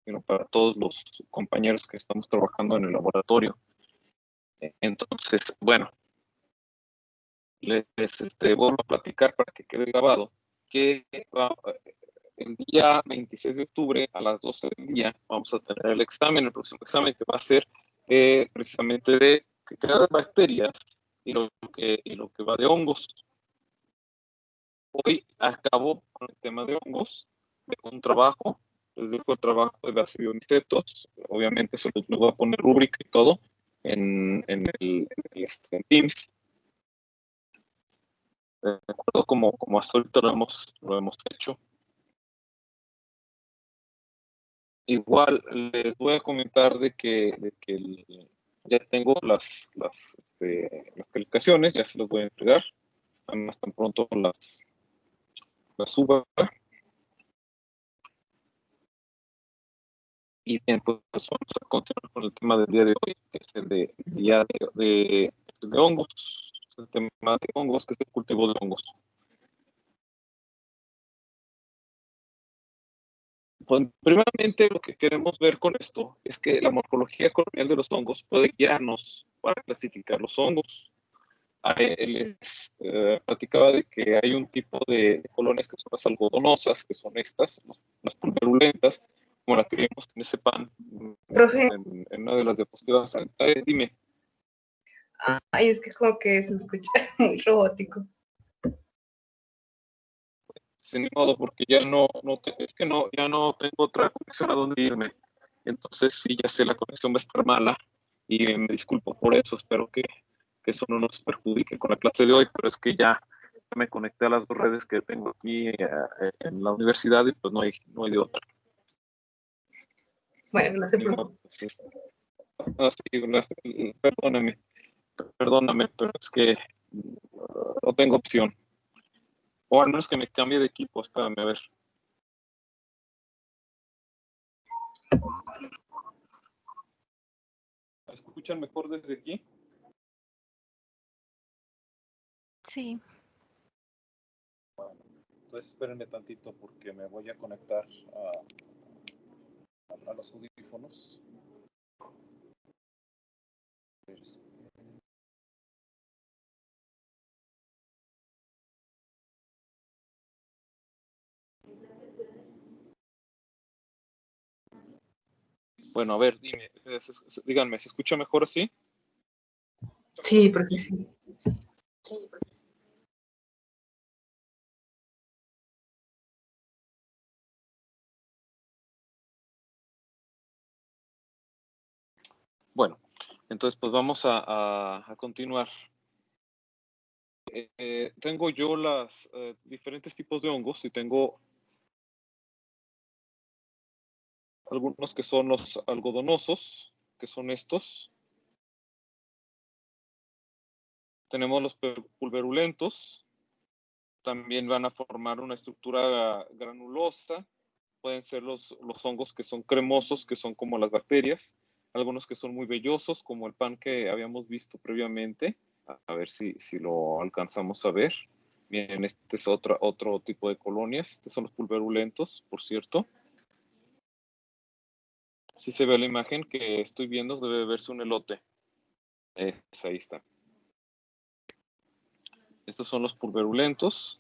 sino para todos los compañeros que estamos trabajando en el laboratorio. Entonces, bueno, les vuelvo a platicar para que quede grabado que el día 26 de octubre a las 12 del día vamos a tener el examen, el próximo examen que va a ser precisamente de bacterias y lo que va de hongos. Hoy acabo con el tema de hongos, de un trabajo, les dejo el trabajo de base de bionicetos, obviamente se los voy a poner rúbrica y todo en en Teams. De acuerdo como hasta ahorita lo hemos hecho. Igual les voy a comentar de que ya tengo las calificaciones, ya se las voy a entregar, además tan pronto las suba. Y bien, pues vamos a continuar con el tema del día de hoy, que es el de hongos, el tema de hongos, que es el cultivo de hongos. Pues, primeramente, lo que queremos ver con esto es que la morfología colonial de los hongos puede guiarnos para clasificar los hongos. Les platicaba de que hay un tipo de colonias que son las algodonosas, que son estas, las pulverulentas, como la que vimos en ese pan Profe. en una de las diapositivas. Dime. Ay, es que como que se escucha muy robótico. Sin modo, porque ya no tengo otra conexión a donde irme. Entonces, sí, ya sé, la conexión va a estar mala y me disculpo por eso. Espero que eso no nos perjudique con la clase de hoy, pero es que ya me conecté a las dos redes que tengo aquí en la universidad y pues no hay de otra. Bueno, no se preocupe. Perdóname, pero es que no tengo opción. O al menos que me cambie de equipo, espérame, a ver. ¿Me escuchan mejor desde aquí? Sí. Bueno, entonces espérenme tantito porque me voy a conectar a los audífonos. Bueno, a ver, díganme, ¿se escucha mejor así? Sí, porque sí. Bueno, entonces pues vamos a continuar. Tengo yo las diferentes tipos de hongos y tengo algunos que son los algodonosos, que son estos. Tenemos los pulverulentos, también van a formar una estructura granulosa. Pueden ser los hongos que son cremosos, que son como las bacterias, algunos que son muy vellosos, como el pan que habíamos visto previamente. A ver si lo alcanzamos a ver. Bien, este es otro tipo de colonias. Estos son los pulverulentos, por cierto. Si se ve la imagen que estoy viendo, debe verse un elote. Ahí está. Estos son los pulverulentos.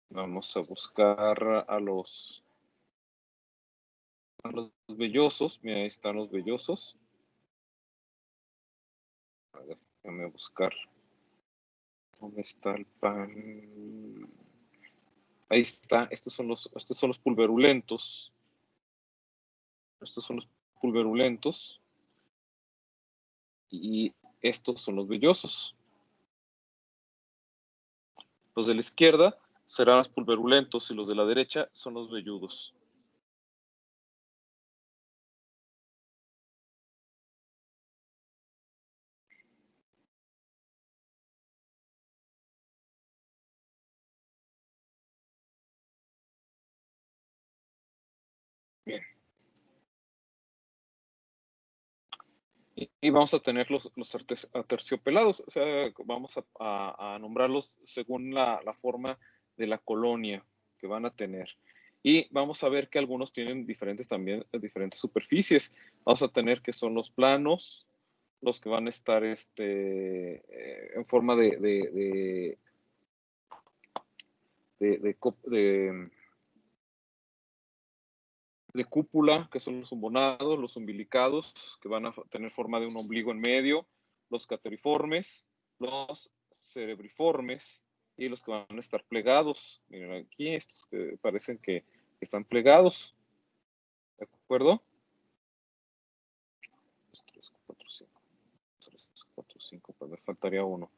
Vamos a buscar a los vellosos. Mira, ahí están los vellosos. A ver, déjame buscar. ¿Dónde está el pan? Ahí está. Estos son los pulverulentos. Estos son los pulverulentos. Y estos son los vellosos. Los de la izquierda serán los pulverulentos y los de la derecha son los velludos. Bien. Y vamos a tener los aterciopelados, o sea, vamos a nombrarlos según la forma de la colonia que van a tener. Y vamos a ver que algunos tienen diferentes superficies. Vamos a tener que son los planos, los que van a estar en forma de cúpula, que son los umbonados, los umbilicados, que van a tener forma de un ombligo en medio, los cateriformes, los cerebriformes y los que van a estar plegados. Miren aquí, estos que parecen que están plegados. ¿De acuerdo? 3, 4, 5. 3, 4, 5, pues me faltaría uno.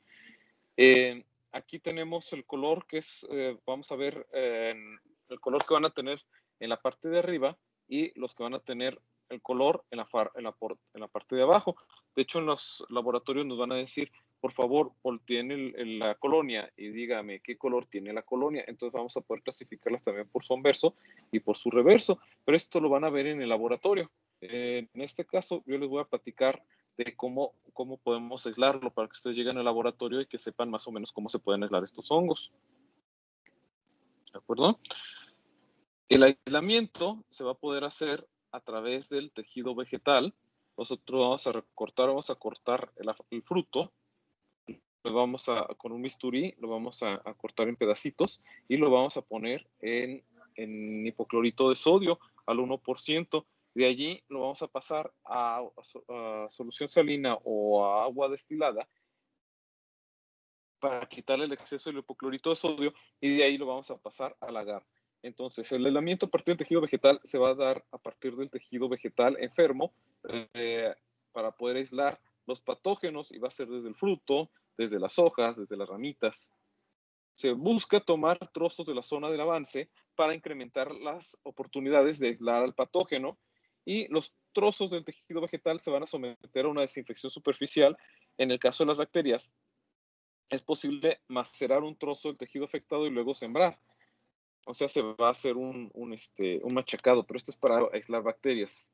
Aquí tenemos el color que es, vamos a ver el color que van a tener en la parte de arriba y los que van a tener el color en la parte de abajo. De hecho, en los laboratorios nos van a decir, por favor, volteen la colonia y dígame qué color tiene la colonia. Entonces vamos a poder clasificarlas también por su anverso y por su reverso. Pero esto lo van a ver en el laboratorio. En este caso, yo les voy a platicar de cómo podemos aislarlo para que ustedes lleguen al laboratorio y que sepan más o menos cómo se pueden aislar estos hongos. ¿De acuerdo? El aislamiento se va a poder hacer a través del tejido vegetal. Nosotros vamos a cortar el fruto, con un bisturí, lo vamos a cortar en pedacitos y lo vamos a poner en hipoclorito de sodio al 1%. De allí lo vamos a pasar a solución salina o a agua destilada para quitarle el exceso del hipoclorito de sodio y de ahí lo vamos a pasar al agar. Entonces, el aislamiento a partir del tejido vegetal se va a dar a partir del tejido vegetal enfermo para poder aislar los patógenos y va a ser desde el fruto, desde las hojas, desde las ramitas. Se busca tomar trozos de la zona del avance para incrementar las oportunidades de aislar al patógeno y los trozos del tejido vegetal se van a someter a una desinfección superficial. En el caso de las bacterias, es posible macerar un trozo del tejido afectado y luego sembrar. O sea, se va a hacer un machacado, pero esto es para aislar bacterias.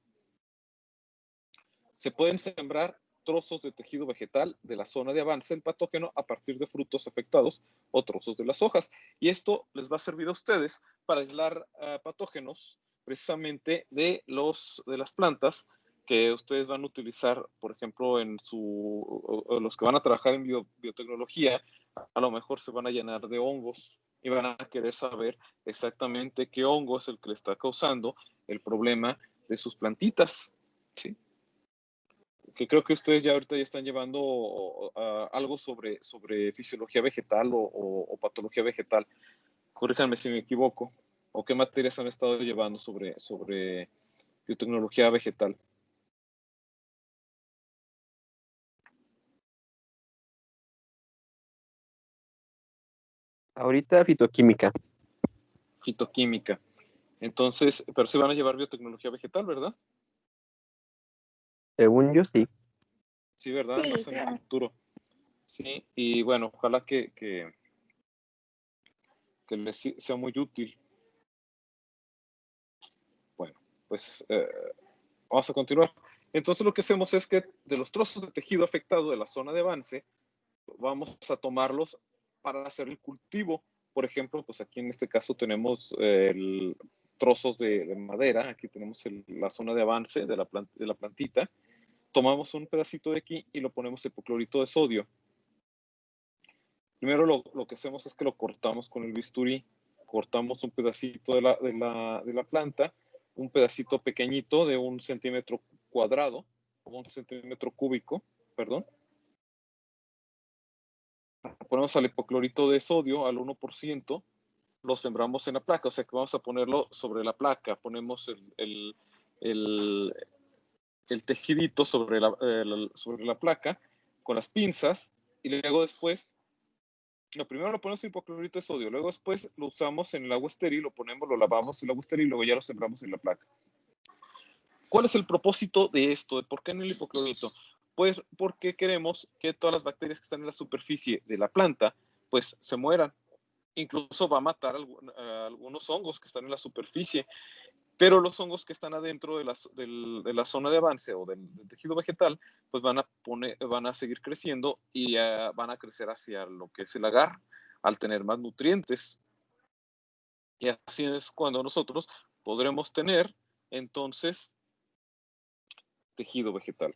Se pueden sembrar trozos de tejido vegetal de la zona de avance del patógeno a partir de frutos afectados o trozos de las hojas. Y esto les va a servir a ustedes para aislar patógenos precisamente de las plantas que ustedes van a utilizar, por ejemplo, los que van a trabajar en biotecnología, a lo mejor se van a llenar de hongos y van a querer saber exactamente qué hongo es el que le está causando el problema de sus plantitas, ¿sí? Que creo que ustedes ya ahorita ya están llevando algo sobre fisiología vegetal o patología vegetal. Corríjanme si me equivoco. ¿O qué materias han estado llevando sobre biotecnología vegetal? Ahorita fitoquímica. Fitoquímica. Entonces, pero se van a llevar biotecnología vegetal, ¿verdad? Según yo, sí. Sí, ¿verdad? Sí, Más en el claro. futuro. Sí, y bueno, ojalá que les sea muy útil. Bueno, pues vamos a continuar. Entonces lo que hacemos es que de los trozos de tejido afectado de la zona de avance, vamos a tomarlos para hacer el cultivo. Por ejemplo, pues aquí en este caso tenemos trozos de madera, aquí tenemos la zona de avance de la plantita. Tomamos un pedacito de aquí y lo ponemos hipoclorito de sodio. Primero lo que hacemos es que lo cortamos con el bisturí, cortamos un pedacito de la planta, un pedacito pequeñito de 1 centímetro cuadrado, o 1 centímetro cúbico, perdón. Ponemos al hipoclorito de sodio al 1%, lo sembramos en la placa, o sea que vamos a ponerlo sobre la placa, ponemos el tejidito sobre la placa con las pinzas y luego después primero lo ponemos en hipoclorito de sodio, luego después lo usamos en el agua estéril, lo lavamos en el agua estéril y luego ya lo sembramos en la placa. ¿Cuál es el propósito de esto? ¿Por qué en el hipoclorito? Pues porque queremos que todas las bacterias que están en la superficie de la planta pues se mueran. Incluso va a matar algunos hongos que están en la superficie, pero los hongos que están adentro de la zona de avance o del tejido vegetal pues van a seguir creciendo y van a crecer hacia lo que es el agar al tener más nutrientes. Y así es cuando nosotros podremos tener entonces tejido vegetal.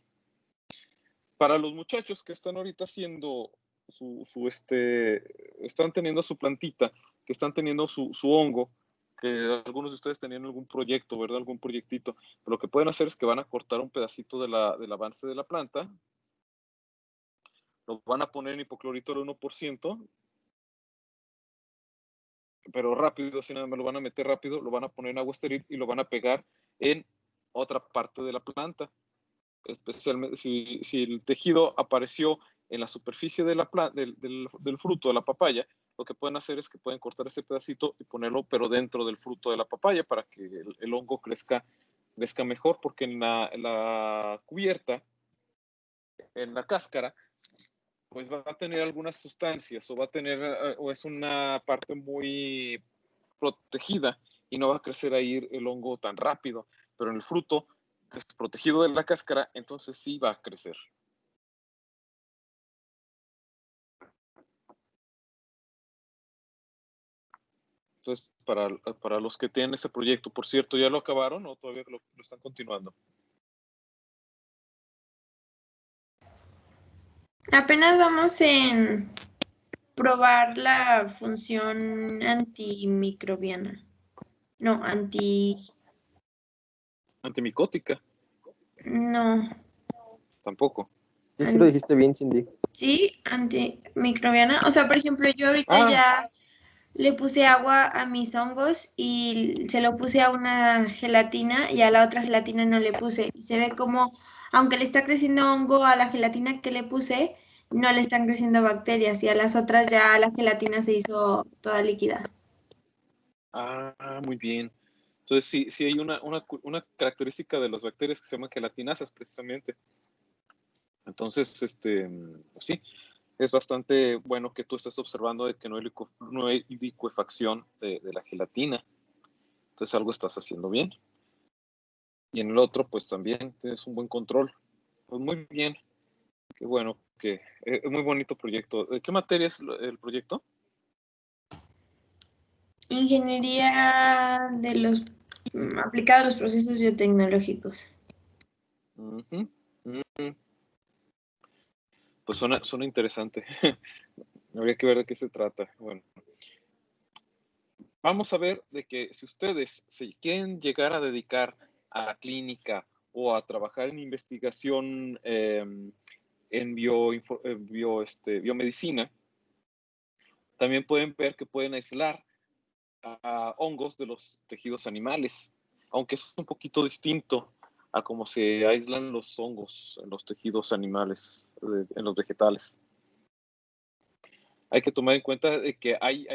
Para los muchachos que están ahorita haciendo están teniendo su plantita, que están teniendo su hongo, que algunos de ustedes tenían algún proyecto, ¿verdad? Algún proyectito. Lo que pueden hacer es que van a cortar un pedacito del avance de la planta, lo van a poner en hipoclorito al 1%, pero rápido, así nada más lo van a meter rápido, lo van a poner en agua estéril y lo van a pegar en otra parte de la planta. Especialmente si el tejido apareció en la superficie de del fruto de la papaya, lo que pueden hacer es que pueden cortar ese pedacito y ponerlo, pero dentro del fruto de la papaya para que el hongo crezca mejor, porque en la cubierta, en la cáscara, pues va a tener algunas sustancias o es una parte muy protegida y no va a crecer ahí el hongo tan rápido, pero en el fruto desprotegido de la cáscara, entonces sí va a crecer. Entonces, para los que tienen ese proyecto, por cierto, ¿ya lo acabaron o todavía lo están continuando? Apenas vamos en probar la función antimicrobiana. No, Antimicótica, no, tampoco. Sí, sí lo dijiste bien, Cindy. sí, antimicrobiana. O sea, por ejemplo, yo ahorita Ah, ya le puse agua a mis hongos y se lo puse a una gelatina y a la otra gelatina no le puse. Y se ve como, aunque le está creciendo hongo a la gelatina que le puse, no le están creciendo bacterias y a las otras ya la gelatina se hizo toda líquida. muy bien. Entonces, sí hay una característica de las bacterias que se llaman gelatinasas, precisamente. Entonces, sí, es bastante bueno que tú estés observando de que no hay licuefacción de la gelatina. Entonces, algo estás haciendo bien. Y en el otro, pues también tienes un buen control. Pues muy bien. Qué bueno, que es muy bonito proyecto. ¿De qué materia es el proyecto? Ingeniería de los aplicada a los procesos biotecnológicos. Uh-huh. Pues suena interesante. Habría que ver de qué se trata. Bueno, vamos a ver de que si ustedes se quieren llegar a dedicar a la clínica o a trabajar en investigación en biomedicina, también pueden ver que pueden aislar a hongos de los tejidos animales, aunque es un poquito distinto a cómo se aíslan los hongos en los tejidos animales, en los vegetales. Hay que tomar en cuenta de que hay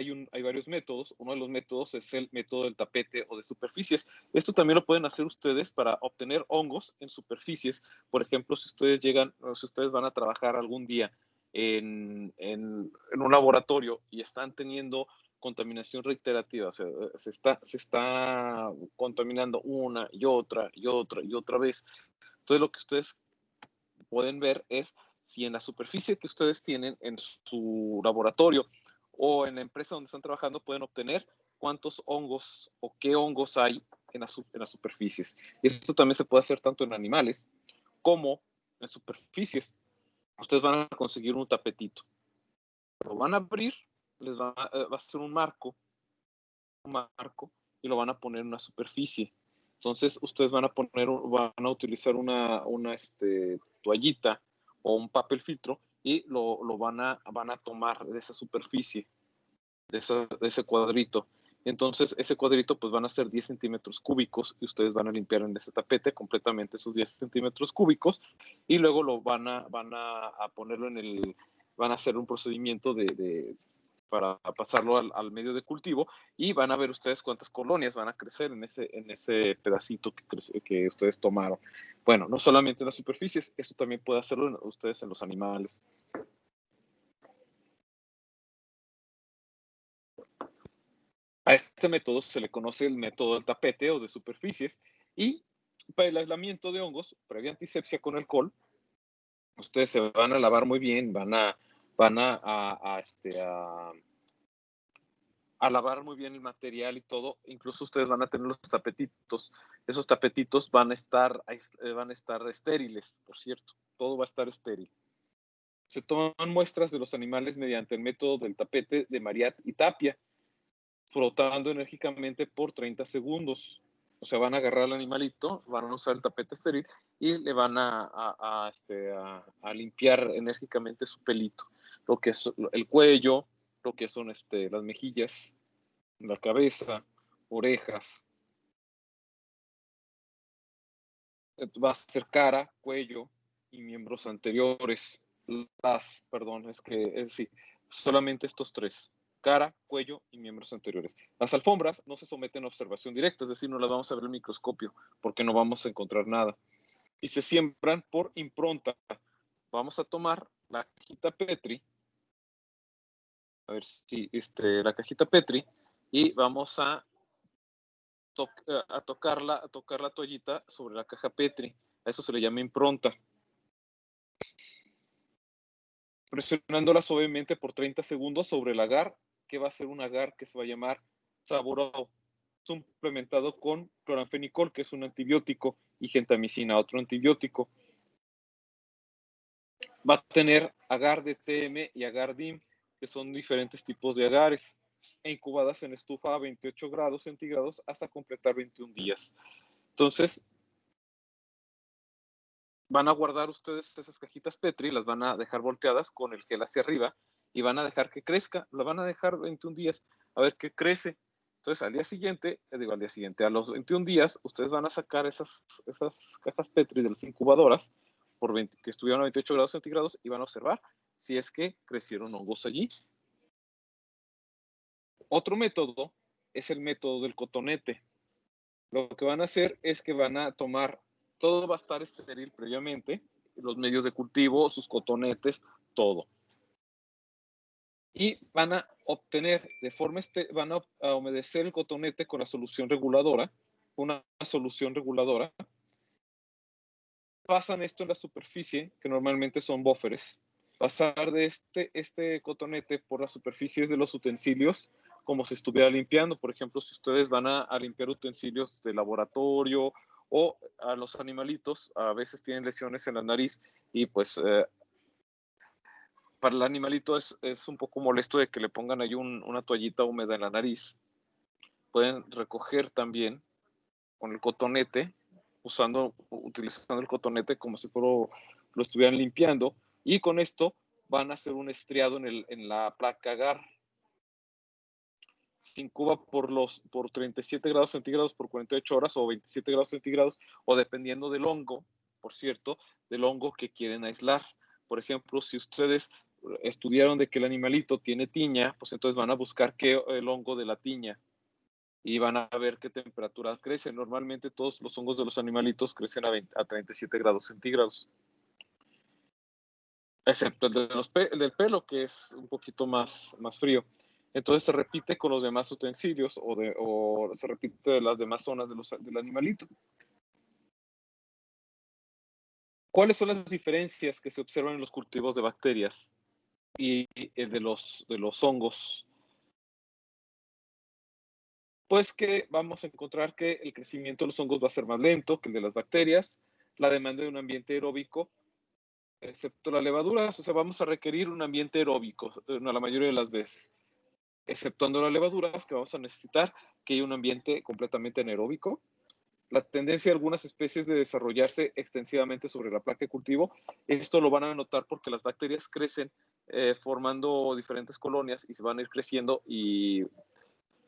varios métodos. Uno de los métodos es el método del tapete o de superficies. Esto también lo pueden hacer ustedes para obtener hongos en superficies. Por ejemplo, si ustedes van a trabajar algún día en un laboratorio y están teniendo contaminación reiterativa, o sea, se está contaminando una y otra y otra y otra vez. Entonces, lo que ustedes pueden ver es si en la superficie que ustedes tienen en su laboratorio o en la empresa donde están trabajando pueden obtener cuántos hongos o qué hongos hay en las superficies. Y esto también se puede hacer tanto en animales como en superficies. Ustedes van a conseguir un tapetito. Lo van a abrir, va a ser un marco y lo van a poner en una superficie. Entonces, ustedes van a utilizar una toallita o un papel filtro y lo van a tomar de esa superficie, de ese cuadrito. Entonces, ese cuadrito pues van a ser 10 centímetros cúbicos y ustedes van a limpiar en ese tapete completamente esos 10 centímetros cúbicos y luego lo van a ponerlo van a hacer un procedimiento para pasarlo al medio de cultivo y van a ver ustedes cuántas colonias van a crecer en ese pedacito que ustedes tomaron. Bueno, no solamente en las superficies, esto también puede hacerlo ustedes en los animales. A este método se le conoce el método del tapete o de superficies y para el aislamiento de hongos, previa antisepsia con alcohol, ustedes se van a lavar muy bien, van a a lavar muy bien el material y todo. Incluso ustedes van a tener los tapetitos. Esos tapetitos van a estar estériles, por cierto. Todo va a estar estéril. Se toman muestras de los animales mediante el método del tapete de Mariat y Tapia, frotando enérgicamente por 30 segundos. O sea, van a agarrar al animalito, van a usar el tapete estéril y le van a limpiar enérgicamente su pelito. Lo que es el cuello, lo que son las mejillas, la cabeza, orejas. Va a ser cara, cuello y miembros anteriores. Sí, solamente estos tres: cara, cuello y miembros anteriores. Las alfombras no se someten a observación directa, es decir, no las vamos a ver en el microscopio porque no vamos a encontrar nada. Y se siembran por impronta. Vamos a tomar la cajita Petri, a ver si la cajita Petri, y vamos a tocar la toallita sobre la caja Petri. A eso se le llama impronta. Presionándola suavemente por 30 segundos sobre el agar, que va a ser un agar que se va a llamar Saborao, suplementado con cloranfenicol, que es un antibiótico, y gentamicina, otro antibiótico. Va a tener agar de TM y agar DIM, que son diferentes tipos de agares, e incubadas en estufa a 28 grados centígrados hasta completar 21 días. Entonces, van a guardar ustedes esas cajitas Petri, las van a dejar volteadas con el gel hacia arriba y van a dejar que crezca. La van a dejar 21 días a ver qué crece. Entonces, a los 21 días, ustedes van a sacar esas cajas Petri de las incubadoras que estuvieron a 28 grados centígrados y van a observar si es que crecieron hongos allí. Otro método es el método del cotonete. Lo que van a hacer es que van a tomar, todo va a estar estéril previamente, los medios de cultivo, sus cotonetes, todo. Y van a obtener van a humedecer el cotonete con la solución reguladora, una solución reguladora. Pasan esto en la superficie, que normalmente son bóferes. Pasar de este cotonete por las superficies de los utensilios como si estuviera limpiando. Por ejemplo, si ustedes van a limpiar utensilios de laboratorio o a los animalitos, a veces tienen lesiones en la nariz y pues para el animalito es un poco molesto de que le pongan ahí una toallita húmeda en la nariz. Pueden recoger también con el cotonete, utilizando el cotonete como si lo estuvieran limpiando, y con esto van a hacer un estriado en la placa agar. Se incuba por 37 grados centígrados por 48 horas o 27 grados centígrados, o dependiendo del hongo, por cierto, del hongo que quieren aislar. Por ejemplo, si ustedes estudiaron de que el animalito tiene tiña, pues entonces van a buscar el hongo de la tiña y van a ver qué temperatura crece. Normalmente todos los hongos de los animalitos crecen a 37 grados centígrados, excepto el del pelo, que es un poquito más frío. Entonces se repite con los demás utensilios o se repite de las demás zonas del animalito. ¿Cuáles son las diferencias que se observan en los cultivos de bacterias y de los hongos? Pues que vamos a encontrar que el crecimiento de los hongos va a ser más lento que el de las bacterias, la demanda de un ambiente aeróbico, excepto las levaduras, o sea, vamos a requerir un ambiente aeróbico la mayoría de las veces, exceptuando las levaduras, que vamos a necesitar que haya un ambiente completamente anaeróbico. La tendencia de algunas especies de desarrollarse extensivamente sobre la placa de cultivo, esto lo van a notar porque las bacterias crecen formando diferentes colonias y se van a ir creciendo y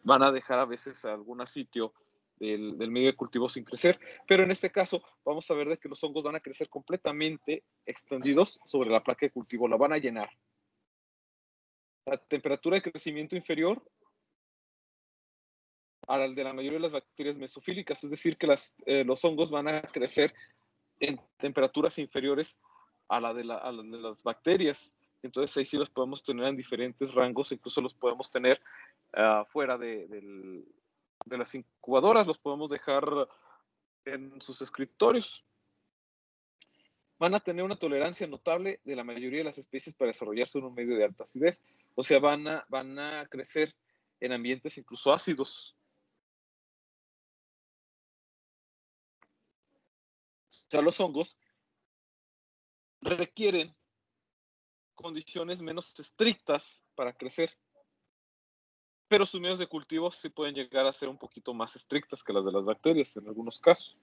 van a dejar a veces algún sitio del medio de cultivo sin crecer, pero en este caso vamos a ver de que los hongos van a crecer completamente extendidos sobre la placa de cultivo, la van a llenar. La temperatura de crecimiento inferior a la de la mayoría de las bacterias mesofílicas, es decir, que los hongos van a crecer en temperaturas inferiores a la de las bacterias. Entonces ahí sí los podemos tener en diferentes rangos, incluso los podemos tener fuera de las incubadoras, los podemos dejar en sus escritorios. Van a tener una tolerancia notable de la mayoría de las especies para desarrollarse en un medio de alta acidez. O sea, van a crecer en ambientes incluso ácidos. O sea, los hongos requieren condiciones menos estrictas para crecer, pero sus medios de cultivo sí pueden llegar a ser un poquito más estrictas que las de las bacterias en algunos casos.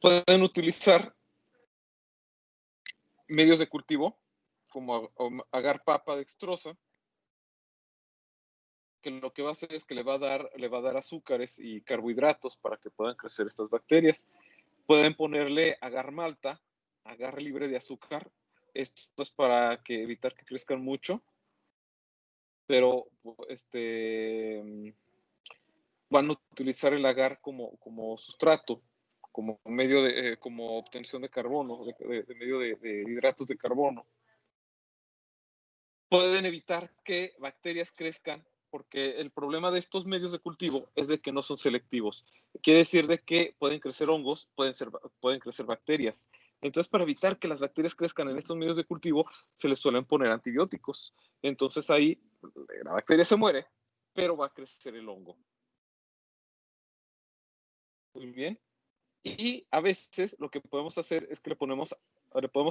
Pueden utilizar medios de cultivo como agar papa dextrosa, que lo que va a hacer es que le va a dar azúcares y carbohidratos para que puedan crecer estas bacterias. Pueden ponerle agar malta, agar libre de azúcar. Esto es para evitar que crezcan mucho, pero van a utilizar el agar como sustrato, como medio como obtención de carbono, de medio de hidratos de carbono. Pueden evitar que bacterias crezcan, porque el problema de estos medios de cultivo es de que no son selectivos. Quiere decir de que pueden crecer hongos, pueden crecer bacterias. Entonces, para evitar que las bacterias crezcan en estos medios de cultivo, se les suelen poner antibióticos. Entonces ahí la bacteria se muere, pero va a crecer el hongo. Muy bien. Y a veces lo que podemos hacer es que le podemos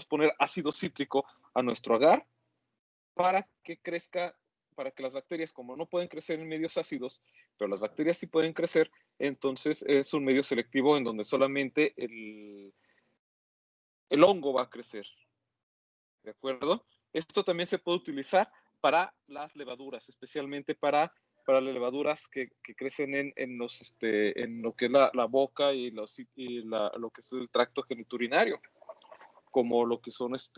poner ácido cítrico a nuestro agar para que crezca, para que las bacterias, como no pueden crecer en medios ácidos, pero las bacterias sí pueden crecer, entonces es un medio selectivo en donde solamente el hongo va a crecer. ¿De acuerdo? Esto también se puede utilizar para las levaduras, especialmente para las levaduras que crecen en lo que es la boca y lo que es el tracto geniturinario, como lo que son las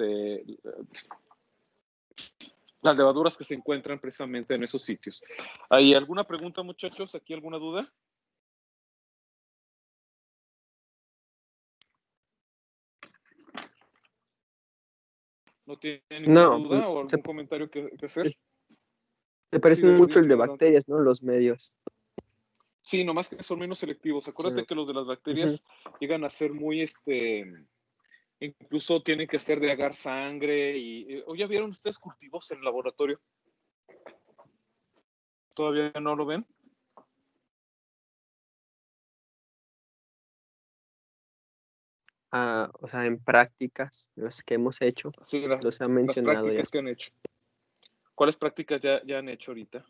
levaduras que se encuentran precisamente en esos sitios. ¿Hay alguna pregunta, muchachos? ¿Aquí alguna duda? ¿No tienen ninguna duda o algún comentario que hacer? Se parecen Sí, mucho el de adelante. bacterias, ¿no? Los medios. Sí, nomás que son menos selectivos. Acuérdate que los de las bacterias llegan a ser muy, incluso tienen que ser de agar sangre ¿o ya vieron ustedes cultivos en el laboratorio? ¿Todavía no lo ven? O sea, en prácticas, los que hemos hecho, Sí, los han las mencionado prácticas ya. que han hecho. ¿Cuáles prácticas ya han hecho ahorita?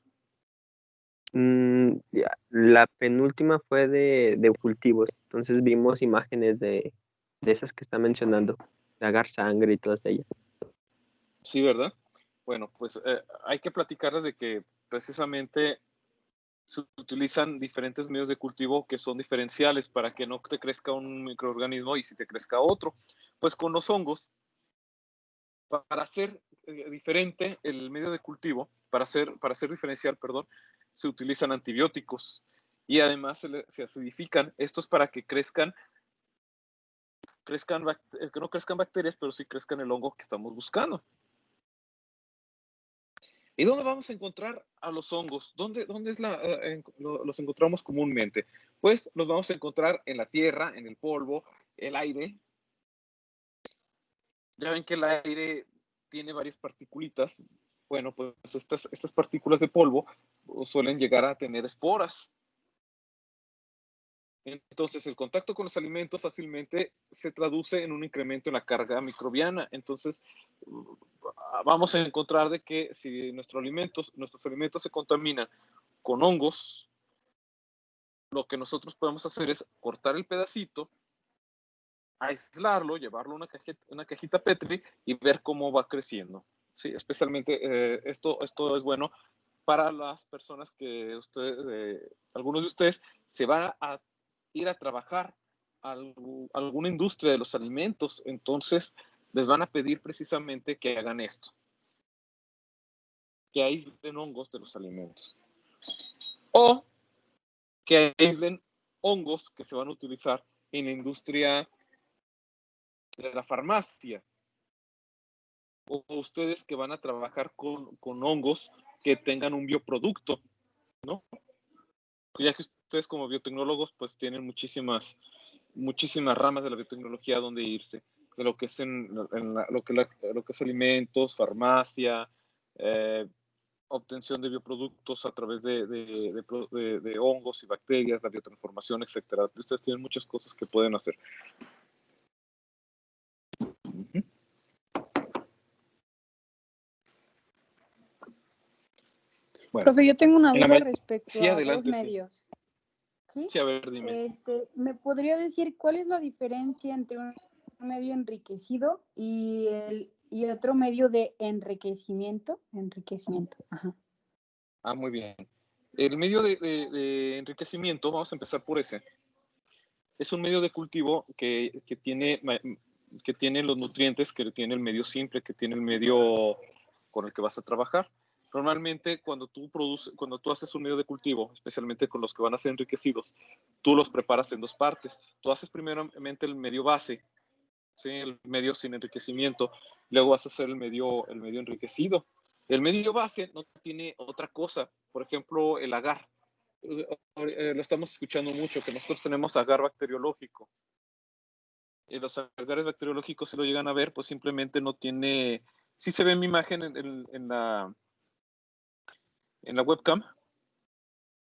La penúltima fue de cultivos, entonces vimos imágenes de esas que está mencionando, de agar sangre y todas ellas. Sí, ¿verdad? Bueno, pues hay que platicarles de que precisamente se utilizan diferentes medios de cultivo que son diferenciales para que no te crezca un microorganismo y si te crezca otro. Pues con los hongos, para hacer diferente el medio de cultivo, para hacer diferencial, perdón, se utilizan antibióticos y además se acidifican. Esto es para que que no crezcan bacterias, pero sí crezcan el hongo que estamos buscando. ¿Y dónde vamos a encontrar a los hongos? ¿Dónde los encontramos comúnmente? Pues los vamos a encontrar en la tierra, en el polvo, el aire. Ya ven que el aire tiene varias particulitas. Bueno, pues estas partículas de polvo suelen llegar a tener esporas. Entonces, el contacto con los alimentos fácilmente se traduce en un incremento en la carga microbiana. Entonces, vamos a encontrar de que si nuestros alimentos se contaminan con hongos, lo que nosotros podemos hacer es cortar el pedacito, aislarlo, llevarlo a una cajita Petri y ver cómo va creciendo. Sí, especialmente esto es bueno para las personas que algunos de ustedes se van a ir a trabajar a alguna industria de los alimentos, entonces les van a pedir precisamente que hagan esto, que aíslen hongos de los alimentos. O que aíslen hongos que se van a utilizar en la industria de la farmacia. O ustedes que van a trabajar con hongos que tengan un bioproducto, ¿no? Ya que ustedes como biotecnólogos pues tienen muchísimas ramas de la biotecnología donde irse, de lo que es lo que es alimentos, farmacia, obtención de bioproductos a través de hongos y bacterias, la biotransformación, etcétera. Ustedes tienen muchas cosas que pueden hacer. Bueno, Profe, yo tengo una duda respecto sí, a adelante, dos medios. ¿Sí? Sí, a ver, dime. ¿Me podría decir cuál es la diferencia entre un medio enriquecido y otro medio de enriquecimiento? Ajá. Muy bien. El medio de enriquecimiento, vamos a empezar por ese. Es un medio de cultivo que tiene los nutrientes que tiene el medio simple, que tiene el medio con el que vas a trabajar. Normalmente cuando tú haces un medio de cultivo, especialmente con los que van a ser enriquecidos, tú los preparas en dos partes. Tú haces primeramente el medio base, ¿sí? El medio sin enriquecimiento, luego vas a hacer el medio enriquecido. El medio base no tiene otra cosa, por ejemplo, el agar. Lo estamos escuchando mucho, que nosotros tenemos agar bacteriológico. Los agares bacteriológicos, si lo llegan a ver, pues simplemente no tiene... Sí se ve mi imagen en la webcam.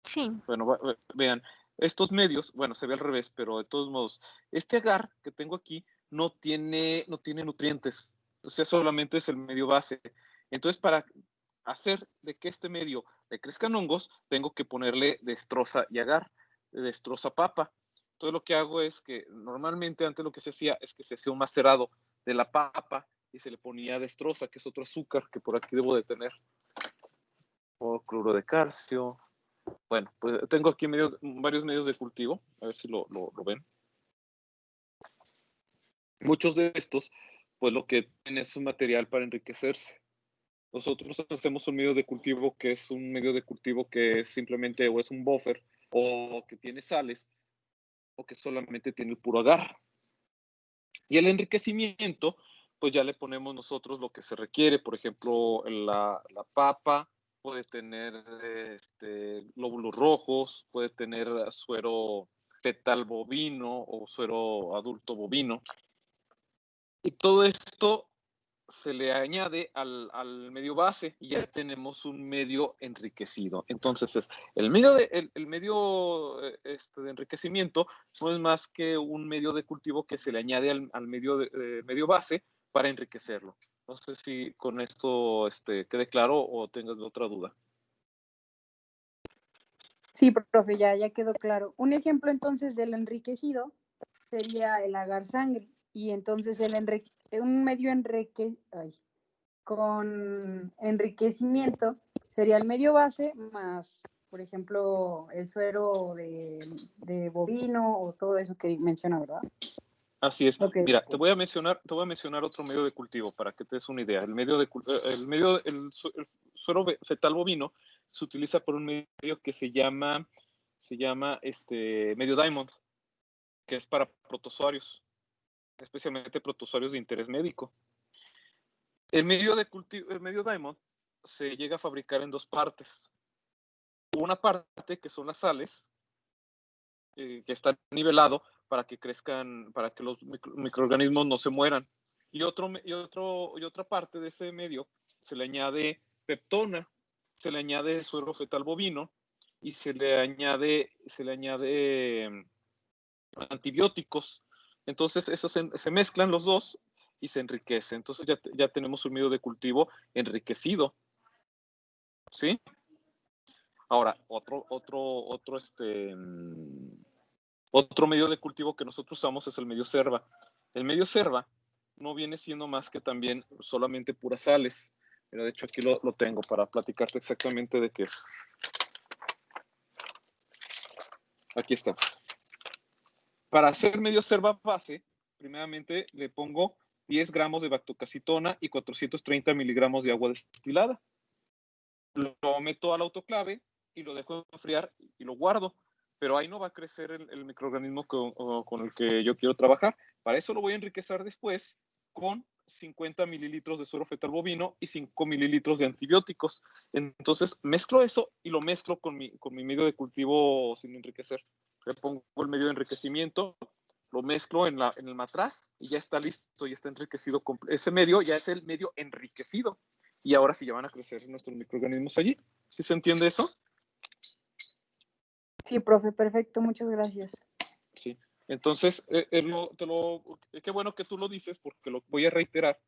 Sí. Bueno, vean, estos medios, bueno, se ve al revés, pero de todos modos, este agar que tengo aquí no tiene nutrientes, o sea, solamente es el medio base. Entonces, para hacer de que este medio le crezcan hongos, tengo que ponerle destroza y agar, destroza papa. Entonces, lo que hago es que normalmente antes lo que se hacía es que se hacía un macerado de la papa y se le ponía destroza, que es otro azúcar que por aquí debo de tener, o cloruro de calcio. Bueno, pues tengo aquí varios medios de cultivo, a ver si lo ven. Muchos de estos, pues lo que tienen es un material para enriquecerse. Nosotros hacemos un medio de cultivo que es un medio de cultivo que es simplemente o es un buffer o que tiene sales o que solamente tiene el puro agar. Y el enriquecimiento, pues ya le ponemos nosotros lo que se requiere, por ejemplo, la papa puede tener glóbulos rojos, puede tener suero fetal bovino o suero adulto bovino. Y todo esto se le añade al medio base y ya tenemos un medio enriquecido. Entonces, el medio de enriquecimiento no es más que un medio de cultivo que se le añade al medio base para enriquecerlo. No sé si con esto quede claro o tengas otra duda. Sí, profe, ya quedó claro. Un ejemplo entonces del enriquecido sería el agar sangre y entonces un medio con enriquecimiento sería el medio base más, por ejemplo, el suero de bovino o todo eso que menciona, ¿verdad? Así es. Okay. Mira, te voy a mencionar otro medio de cultivo para que te des una idea. El suero fetal bovino se utiliza por un medio que se llama medio Diamond, que es para protozoarios, especialmente protozoarios de interés médico. El medio Diamond se llega a fabricar en dos partes. Una parte que son las sales, que está nivelado para que crezcan, para que los microorganismos no se mueran. Y otra parte de ese medio se le añade peptona, se le añade suero fetal bovino y se le añade antibióticos. Entonces, esos se mezclan los dos y se enriquece. Entonces, ya tenemos un medio de cultivo enriquecido. ¿Sí? Ahora, otro medio de cultivo que nosotros usamos es el medio serva. El medio serva no viene siendo más que también solamente puras sales. Mira, de hecho, aquí lo tengo para platicarte exactamente de qué es. Aquí está. Para hacer medio serva base, primeramente le pongo 10 gramos de bactocacitona y 430 miligramos de agua destilada. Lo meto al autoclave y lo dejo enfriar y lo guardo. Pero ahí no va a crecer el microorganismo con el que yo quiero trabajar. Para eso lo voy a enriquecer después con 50 mililitros de suero fetal bovino y 5 mililitros de antibióticos. Entonces mezclo eso y lo mezclo con mi medio de cultivo sin enriquecer. Le pongo el medio de enriquecimiento, lo mezclo en el matraz y ya está listo, ya está enriquecido. Ese medio ya es el medio enriquecido. y ahora sí ya van a crecer nuestros microorganismos allí. ¿Sí se entiende eso? Sí, profe, perfecto, muchas gracias. Sí. Entonces, qué bueno que tú lo dices, porque lo voy a reiterar,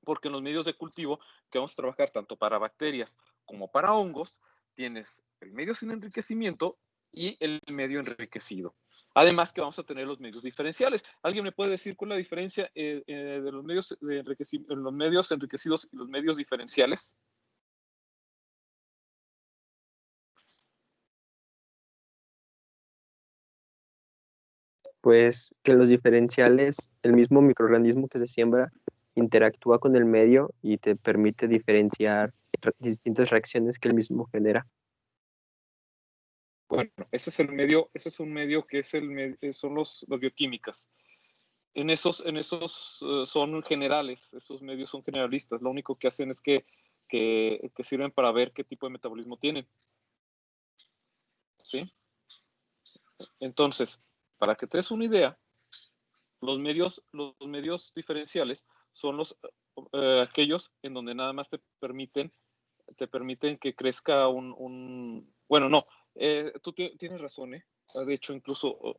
porque en los medios de cultivo que vamos a trabajar tanto para bacterias como para hongos, tienes el medio sin enriquecimiento y el medio enriquecido. Además que vamos a tener los medios diferenciales. ¿Alguien me puede decir cuál es la diferencia de los medios, los medios enriquecidos y los medios diferenciales? Pues que los diferenciales, el mismo microorganismo que se siembra interactúa con el medio y te permite diferenciar distintas reacciones que el mismo genera. Bueno, ese es un medio que son los bioquímicas. En esos son generales, esos medios son generalistas. Lo único que hacen es que sirven para ver qué tipo de metabolismo tienen. ¿Sí? Entonces, para que te des una idea, los medios diferenciales son aquellos en donde nada más te permiten que crezca bueno, no, tú tienes razón, ¿eh? De hecho, incluso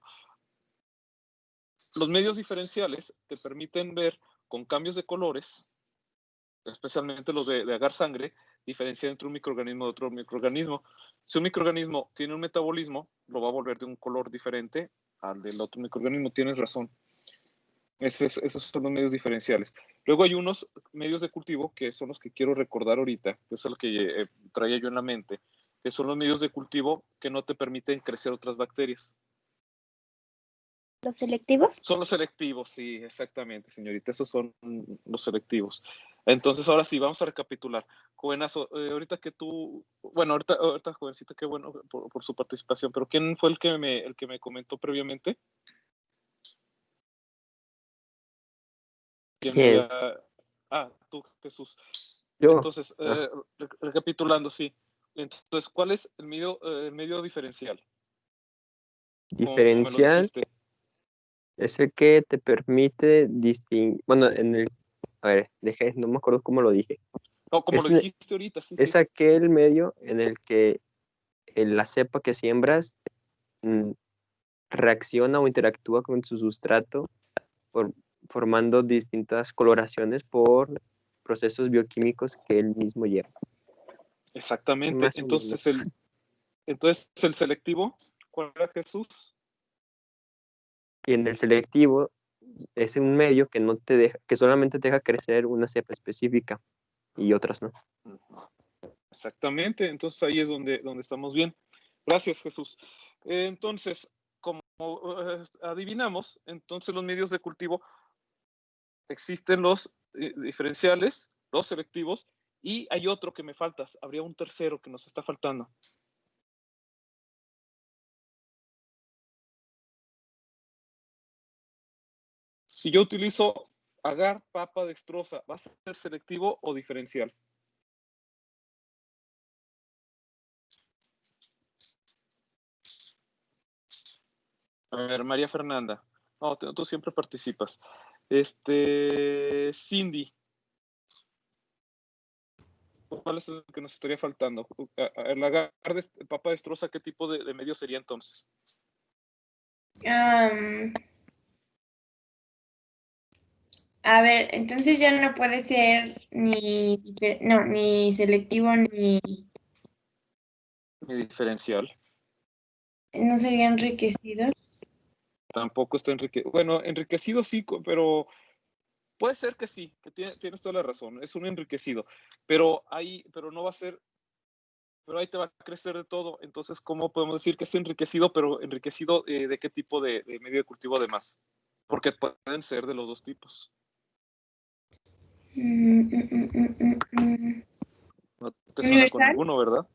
los medios diferenciales te permiten ver con cambios de colores, especialmente los de agar sangre, diferenciar entre un microorganismo de otro microorganismo. Si un microorganismo tiene un metabolismo, lo va a volver de un color diferente al del otro microorganismo. Tienes razón. Esos son los medios diferenciales. Luego hay unos medios de cultivo que son los que quiero recordar ahorita, que es lo que traía yo en la mente, que son los medios de cultivo que no te permiten crecer otras bacterias. ¿Los selectivos? Son los selectivos, sí, exactamente, señorita. Esos son los selectivos. Entonces, ahora sí, vamos a recapitular. Jovenazo, ahorita que tú, bueno, ahorita jovencita, qué bueno por su participación, pero ¿quién fue el que me comentó previamente? ¿Quién? Tú, Jesús. Yo. Entonces, recapitulando, sí. Entonces, ¿cuál es el medio diferencial? Como me lo Diferencial dijiste. es el que te permite distinguir, bueno, a ver, no me acuerdo cómo lo dije. No, como lo dijiste ahorita, sí. Es aquel medio en el que la cepa que siembras reacciona o interactúa con su sustrato formando distintas coloraciones por procesos bioquímicos que él mismo lleva. Exactamente. Entonces, el selectivo, ¿cuál era, Jesús? Y en el selectivo es un medio que no te deja, que solamente te deja crecer una cepa específica y otras no. Exactamente. Entonces ahí es donde estamos bien. Gracias, Jesús. Entonces, como adivinamos, entonces los medios de cultivo existen los diferenciales, los selectivos, y hay otro que me faltas. Habría un tercero que nos está faltando. Si yo utilizo agar, papa, dextrosa, ¿va a ser selectivo o diferencial? A ver, María Fernanda. No, tú siempre participas. Cindy. ¿Cuál es el que nos estaría faltando? El agar de papa destroza, ¿qué tipo de medio sería entonces? A ver, entonces ya no puede ser ni selectivo ni Diferencial. no sería enriquecido. Tampoco está enriquecido. Bueno, enriquecido sí, pero puede ser que sí, que tienes toda la razón. Es un enriquecido, pero no va a ser, pero ahí te va a crecer de todo. Entonces, ¿cómo podemos decir que es enriquecido, pero enriquecido de qué tipo de medio de cultivo además? Porque pueden ser de los dos tipos. No te suena con ninguno, ¿verdad?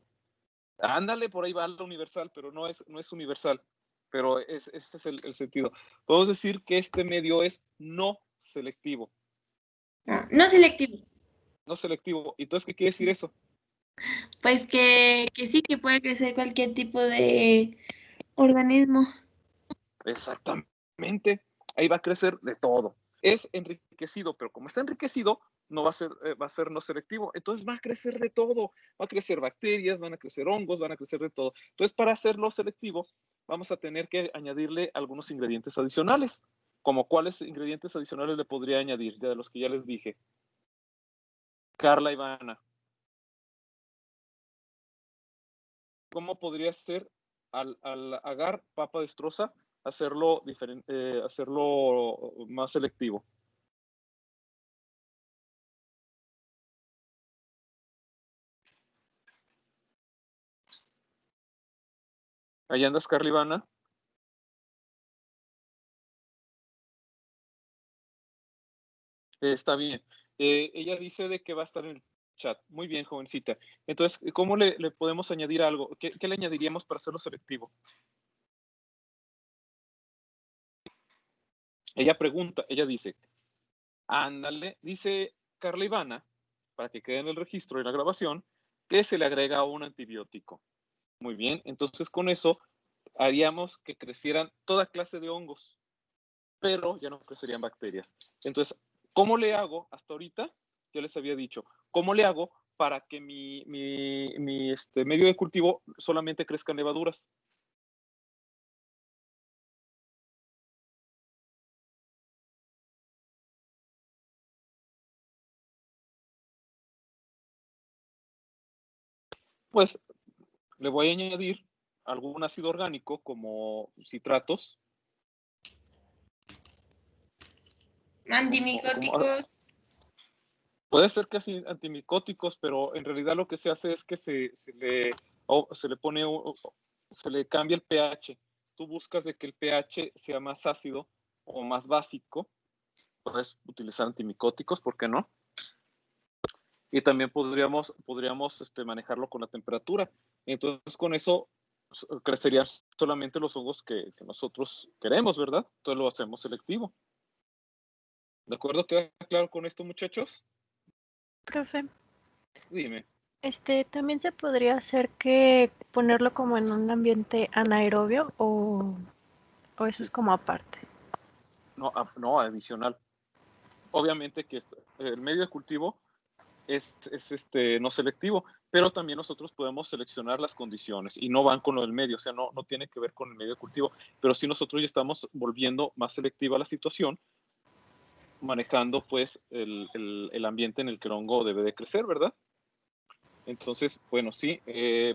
Ándale, por ahí va la universal, pero no es universal. Pero este es el sentido. Podemos decir que este medio es no selectivo. No selectivo. No selectivo. Entonces, ¿qué quiere decir eso? Pues que sí, que puede crecer cualquier tipo de organismo. Exactamente. Ahí va a crecer de todo. Es enriquecido, pero como está enriquecido, no va a ser no selectivo. Entonces va a crecer de todo. Va a crecer bacterias, van a crecer hongos, van a crecer de todo. Entonces, para hacerlo selectivo, vamos a tener que añadirle algunos ingredientes adicionales. ¿Como cuáles ingredientes adicionales le podría añadir? De los que ya les dije. Carla Ivana. ¿Cómo podría ser al agar papa destroza hacerlo más selectivo? ¿Ahí andas, Carla Ivana? Está bien. Ella dice de que va a estar en el chat. Muy bien, jovencita. Entonces, ¿cómo le podemos añadir algo? ¿Qué le añadiríamos para hacerlo selectivo? Ella pregunta, ella dice, ándale, dice Carla Ivana, para que quede en el registro de la grabación, que se le agrega un antibiótico. Muy bien, entonces con eso haríamos que crecieran toda clase de hongos, pero ya no crecerían bacterias. Entonces, ¿cómo le hago hasta ahorita? Ya les había dicho, ¿cómo le hago para que mi medio de cultivo solamente crezcan levaduras? Pues le voy a añadir algún ácido orgánico como citratos. Antimicóticos. Puede ser casi antimicóticos, pero en realidad lo que se hace es que se le cambia el pH. Tú buscas de que el pH sea más ácido o más básico. Puedes utilizar antimicóticos, ¿por qué no? Y también podríamos manejarlo con la temperatura. Entonces, con eso crecerían solamente los hongos que nosotros queremos, ¿verdad? Entonces lo hacemos selectivo. ¿De acuerdo? ¿Queda claro con esto, muchachos? Profe, Dime. también se podría hacer que ponerlo como en un ambiente anaerobio o eso Sí. es como aparte. No, adicional. Obviamente que el medio de cultivo es no selectivo, pero también nosotros podemos seleccionar las condiciones y no van con lo del medio, o sea, no tiene que ver con el medio de cultivo, pero sí nosotros ya estamos volviendo más selectiva la situación, manejando pues el ambiente en el que el hongo debe de crecer, ¿verdad? Entonces, bueno, sí,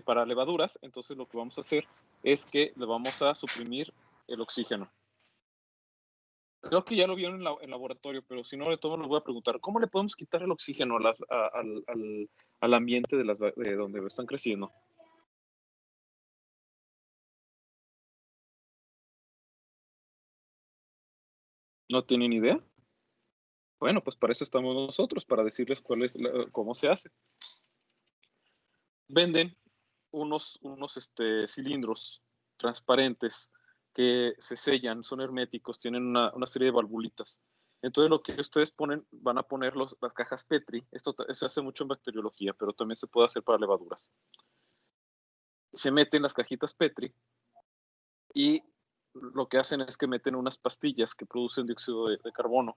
para levaduras, entonces lo que vamos a hacer es que le vamos a suprimir el oxígeno. Creo que ya lo vieron en laboratorio, pero si no, de todos les voy a preguntar, ¿cómo le podemos quitar el oxígeno al ambiente de donde están creciendo? ¿No tienen idea? Bueno, pues para eso estamos nosotros, para decirles cómo se hace. Venden unos cilindros transparentes que se sellan, son herméticos, tienen una serie de valvulitas. Entonces lo que ustedes van a poner las cajas Petri. Esto se hace mucho en bacteriología, pero también se puede hacer para levaduras. Se meten las cajitas Petri y lo que hacen es que meten unas pastillas que producen dióxido de carbono.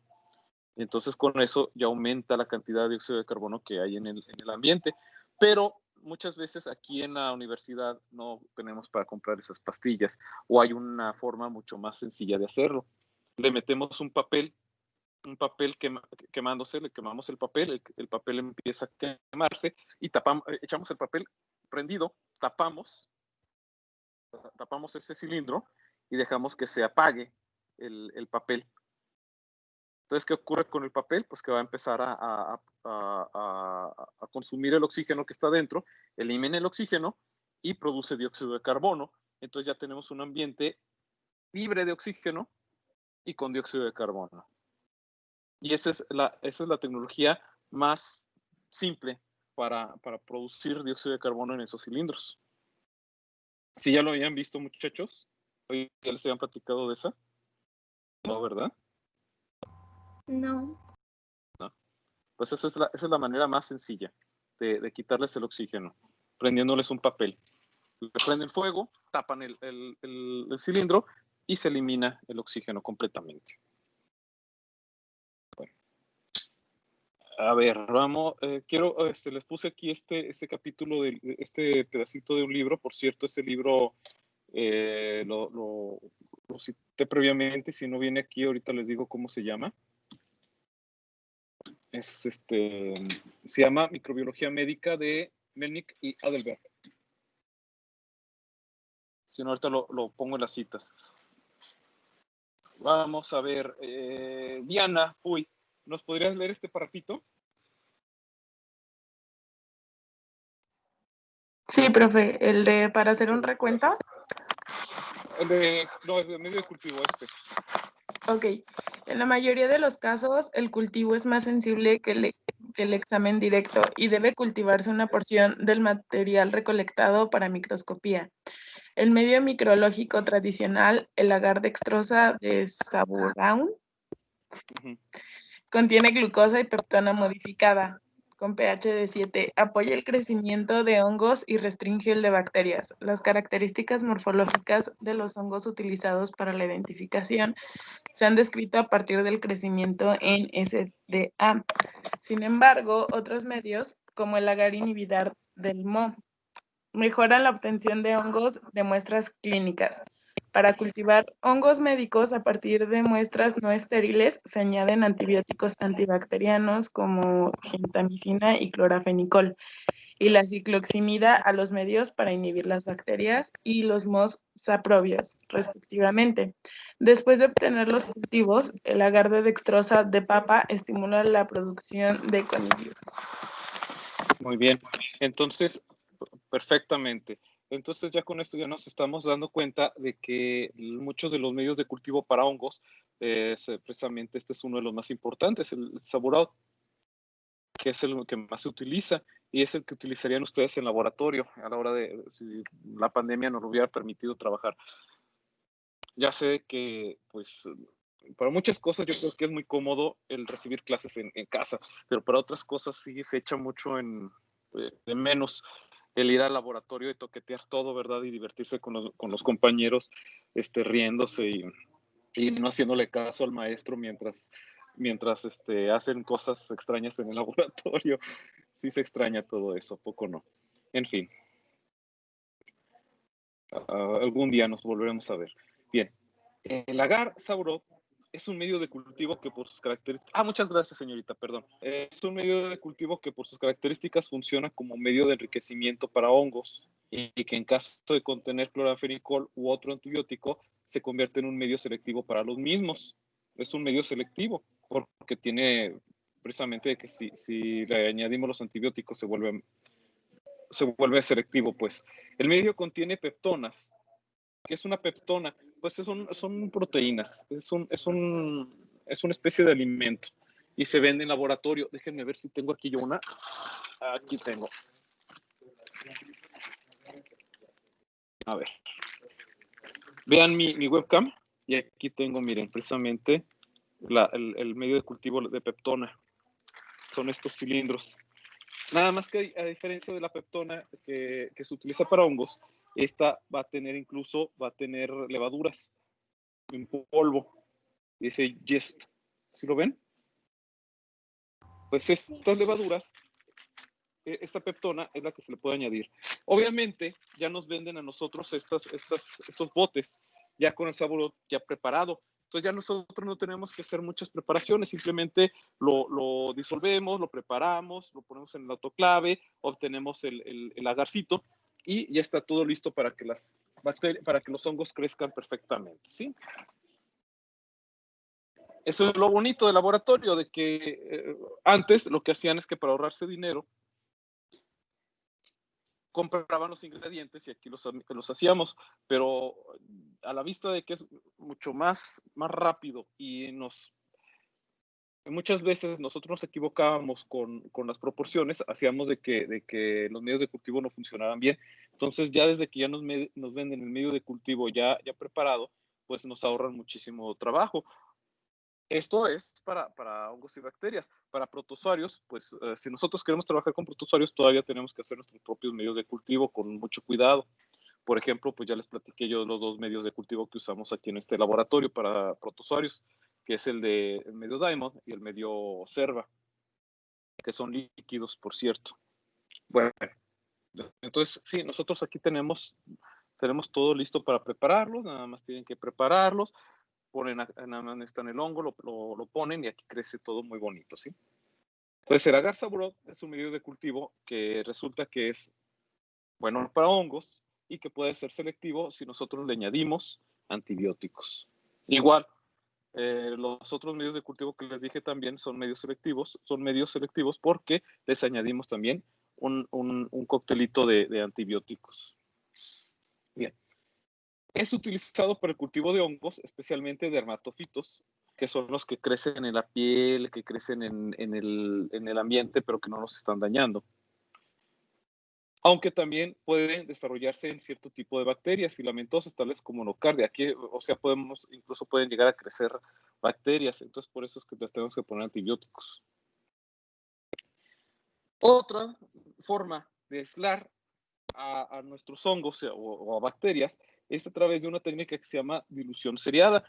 Entonces con eso ya aumenta la cantidad de dióxido de carbono que hay en el ambiente. Pero muchas veces aquí en la universidad no tenemos para comprar esas pastillas o hay una forma mucho más sencilla de hacerlo. Le metemos un papel quemándose, le quemamos el papel empieza a quemarse y echamos el papel prendido, tapamos ese cilindro y dejamos que se apague el papel. Entonces, ¿qué ocurre con el papel? Pues que va a empezar a consumir el oxígeno que está dentro, elimina el oxígeno y produce dióxido de carbono. Entonces ya tenemos un ambiente libre de oxígeno y con dióxido de carbono. Y esa es la tecnología más simple para producir dióxido de carbono en esos cilindros. ¿Sí ya lo habían visto, muchachos? ¿Hoy ya les habían platicado de esa? No, ¿verdad? No. No. Pues esa es la manera más sencilla de quitarles el oxígeno, prendiéndoles un papel. Le prenden fuego, tapan el cilindro y se elimina el oxígeno completamente. Bueno. A ver, vamos, les puse aquí este capítulo, este pedacito de un libro. Por cierto, ese libro lo cité previamente. Si no viene aquí, ahorita les digo cómo se llama. Se llama Microbiología Médica de Melnick y Adelberg. Si no, ahorita lo pongo en las citas. Vamos a ver, Diana, ¿nos podrías leer este parrafito? Sí, profe, el de para hacer un recuento. El de medio de cultivo Ok, en la mayoría de los casos el cultivo es más sensible que el examen directo y debe cultivarse una porción del material recolectado para microscopía. El medio micrológico tradicional, el agar dextrosa de Saburaun, contiene glucosa y peptona modificada con pH de 7, apoya el crecimiento de hongos y restringe el de bacterias. Las características morfológicas de los hongos utilizados para la identificación se han descrito a partir del crecimiento en SDA. Sin embargo, otros medios, como el agar inhibidor del MO, mejoran la obtención de hongos de muestras clínicas. Para cultivar hongos médicos a partir de muestras no estériles se añaden antibióticos antibacterianos como gentamicina y clorafenicol y la cicloximida a los medios para inhibir las bacterias y los MOS saprobios, respectivamente. Después de obtener los cultivos, el agar de dextrosa de papa estimula la producción de conidios. Muy bien, entonces, perfectamente. Entonces ya con esto ya nos estamos dando cuenta de que muchos de los medios de cultivo para hongos, precisamente este es uno de los más importantes, el Saburaut, que es el que más se utiliza y es el que utilizarían ustedes en laboratorio a la hora de, si la pandemia nos lo hubiera permitido trabajar. Ya sé que, pues, para muchas cosas yo creo que es muy cómodo el recibir clases en casa, pero para otras cosas sí se echa mucho de menos el ir al laboratorio y toquetear todo, ¿verdad? Y divertirse con los compañeros, riéndose y no haciéndole caso al maestro mientras hacen cosas extrañas en el laboratorio. Sí se extraña todo eso, poco no. En fin. Algún día nos volveremos a ver. Bien. El agar Saburaut es un medio de cultivo que por sus características... muchas gracias, señorita, perdón. Es un medio de cultivo que por sus características funciona como medio de enriquecimiento para hongos y que en caso de contener clorafenicol u otro antibiótico se convierte en un medio selectivo para los mismos. Es un medio selectivo porque tiene precisamente que si le añadimos los antibióticos se vuelve selectivo, pues. El medio contiene peptonas. ¿Qué es una peptona? Pues son proteínas, es una especie de alimento y se vende en laboratorio. Déjenme ver si tengo aquí yo una. Aquí tengo. A ver. Vean mi webcam y aquí tengo, miren, precisamente el medio de cultivo de peptona. Son estos cilindros. Nada más que a diferencia de la peptona que se utiliza para hongos, esta va a tener levaduras en polvo. Dice yeast. ¿Sí lo ven? Pues estas levaduras, esta peptona es la que se le puede añadir. Obviamente, ya nos venden a nosotros estos botes, ya con el Saburaut ya preparado. Entonces ya nosotros no tenemos que hacer muchas preparaciones, simplemente lo disolvemos, lo preparamos, lo ponemos en el autoclave, obtenemos el agarcito y ya está todo listo para que los hongos crezcan perfectamente, ¿sí? Eso es lo bonito del laboratorio, de que antes lo que hacían es que para ahorrarse dinero, compraban los ingredientes y aquí los hacíamos, pero a la vista de que es mucho más rápido y muchas veces nosotros nos equivocábamos con las proporciones, hacíamos de que los medios de cultivo no funcionaban bien. Entonces ya desde que ya nos venden el medio de cultivo ya preparado, pues nos ahorran muchísimo trabajo. Esto es para hongos y bacterias. Para protozoarios, pues si nosotros queremos trabajar con protozoarios, todavía tenemos que hacer nuestros propios medios de cultivo con mucho cuidado. Por ejemplo, pues ya les platiqué yo los dos medios de cultivo que usamos aquí en este laboratorio para protozoarios, que es el medio Diamond y el medio Cerva. que son líquidos, por cierto. Bueno, entonces, sí, nosotros aquí tenemos todo listo para prepararlos, nada más tienen que prepararlos, nada más necesitan el hongo, lo ponen y aquí crece todo muy bonito, ¿sí? Entonces, el agar saburot es un medio de cultivo que resulta que es bueno para hongos y que puede ser selectivo si nosotros le añadimos antibióticos. Igual, los otros medios de cultivo que les dije también son medios selectivos porque les añadimos también un coctelito de antibióticos. Bien. Es utilizado para el cultivo de hongos, especialmente dermatofitos, que son los que crecen en la piel, que crecen en el ambiente, pero que no nos están dañando. Aunque también pueden desarrollarse en cierto tipo de bacterias filamentosas, tales como nocardia. Aquí, o sea, incluso pueden llegar a crecer bacterias, entonces por eso es que les tenemos que poner antibióticos. Otra forma de aislar a nuestros hongos o a bacterias es a través de una técnica que se llama dilución seriada.